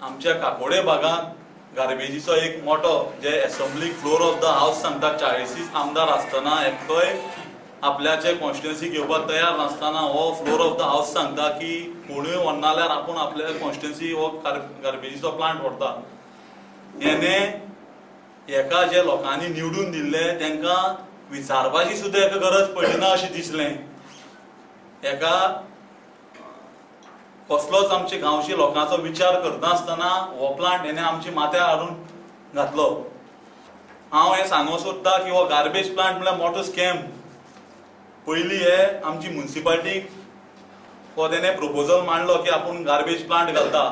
आमच्या काकोडे भागात गार्बेजीचो एक मोठो जे assembly floor of the house सांगता 40 आमदार असताना एकटोय आपल्याचे कॉन्स्टिट्युएन्सी घेवपाक तयार नासतना हो फ्लोर ऑफ द हाऊस सांगता की कोणूय व्हरनाल्यार आपूण आपल्या कॉन्स्टिट्युएन्सी हो गार्बेजीचो प्लांट व्हरता। हेने एका जे लोकांनी निवडून दिल्ले तांकां विचारपाची सुद्दां एका गरज पडना अशें दिसलें। एका कसलोच आमच्या गांवच्या लोकांचो विचार करनासतना हो प्लांट हेने आमच्या माथ्यार हाडून घातलो। हांव हें सांगूंक सोदतां की हो गार्बेज प्लांट म्हळ्यार मोठो स्कॅम। पयलीं हे आमची म्युनिसिपालिटीक हो तेणे प्रपोजल मांडलो की आपूण गार्बेज प्लांट घालता।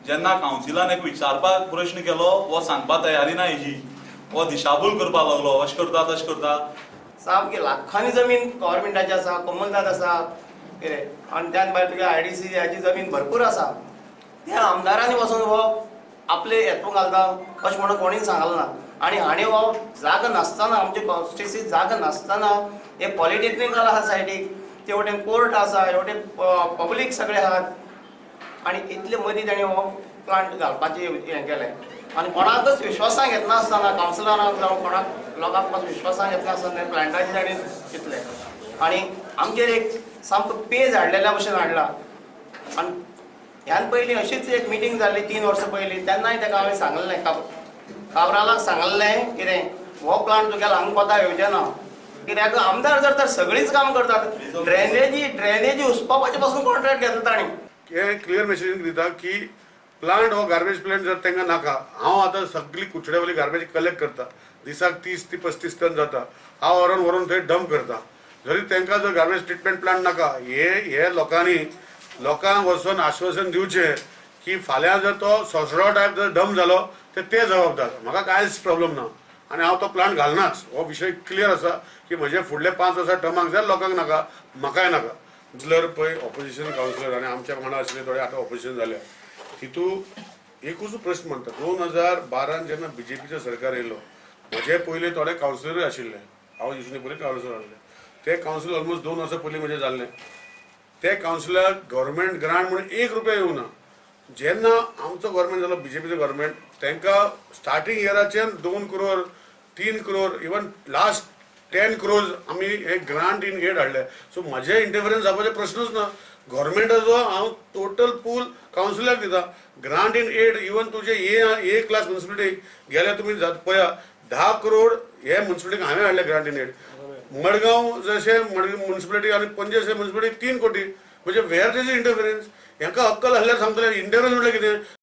जेन्ना कावन्सिलान एक विचारपाक प्रश्न केलो हो सांगपा तयारी ना हेजी, हो दिशाभूल करपाक लागलो अशें करता तशें करता। सामकी लाखांनी जमीन गव्हर्मेंटाची आसा, कमलनाथ आसा आनी त्यान भायर तुगे IDC हाची जमीन भरपूर आसा। त्या आमदारांनी वचून हो आपले हेतून घालता अशें म्हणून कोणीच सांगलें ना। आनी हाणें हो जागा नासतना आमचे कॉन्स्टिट्युएन्सीक जागा नासतना हे पॉलिटेक्निकल आसा सायडीक, ते वटेन कोर्ट आसा, हे वटेन पब्लीक सगळे आहात आनी इतले मदीं ताणें हो प्लांट घालपाचें हें केलें। आनी कोणाकच विश्वासाक घेतना आसतना कावन्सिलरांक जावं कोणाक लोकांक विश्वासाक घेतना आसतना प्लांटाचेर ताणें चिंतलें आनी आमचेर एक सामको पेज हाडलेल्या भशेन हाडला। आनी ह्यान पयलीं अशीच एक मिटींग जाल्ली 3 वर्सां पयलीं, तेन्नाय ताका हांवें सांगलें काबरालाक सांगलें कितें हो प्लांट तुगेलो हांगा कोता येवचें ना। कित्याक आमदार जर तर सगळींच काम करतात, ड्रेनेजी उसपावपाचे पासून कॉन्ट्रॅक्ट घेतला ताणें। हे क्लियर मेसेजींग दिता की प्लांट हो गार्बेज प्लांट जर तांकां नाका, हांव आतां सगळी कुचड्यावयली गार्बेज कलेक्ट करता, दिसाक 30 ते 35 टन जाता, हांव व्हरून थंय डंप करता। जरी तांकां जर गार्बेज ट्रिटमेंट प्लांट नाका, हे लोकांनी लोकांक वचून आश्वासन दिवचें की फाल्यां जर तो सोसरो टायप जर डंप जालो ते जबाबदार, म्हाका कांयच प्रॉब्लेम ना आनी हांव तो प्लांट घालनाच। हो विशय क्लियर आसा की म्हजे फुडले 5 वर्सां टर्माक जर लोकांक नाका म्हाकाय नाका। जर पळय ऑपोजिशन कावन्सिलर आनी आमच्या वांगडा आशिल्ले थोडे आतां ऑपोजिशन जाल्या, तितूंत एकूच प्रश्न म्हणटा 2012 जेन्ना BJPचें सरकार येयलो, म्हजे पयलीं थोडे कावन्सिलरूय आशिल्ले, हांव युजनी पयलीं कावन्सिलर आसलें, ते कावन्सिल ऑलमोस्ट 2 वर्सां पयलीं म्हजें जाल्लें। ते कावन्सिलर गव्हर्मेंट ग्रांट म्हणून 1 रुपया येवना। जेन्ना आमचो गव्हर्मेंट जालो BJPचो गव्हर्मेंट, तांकां स्टार्टींग इयराचेर 2 करोड 3 करोड इवन लास्ट 10 करोड आमी हे ग्रांट इन एड हाडले। सो म्हजे इंटरफरन्स जावपाचे प्रश्नच ना। गव्हर्मेंटाचो हांव टोटल पूल कावन्सिलाक दिता, ग्रांट इन एड इवन तुजे ए क्लास म्युनिसिपालिटीक गेल्यार तुमी पळया 10 करोड हे म्युनिसिपालिटीक हांवें हाडले ग्रांट इन एड। मडगांव जशे म्युनिसिपालिटी आनी पणजे जशे म्युनिसिपालिटी 3 कोटी, म्हणजे वेर तेज इंटरफरन्स। हांकां अक्कल आसल्यार सांगतले इंटरफरन्स म्हटल्यार कितें,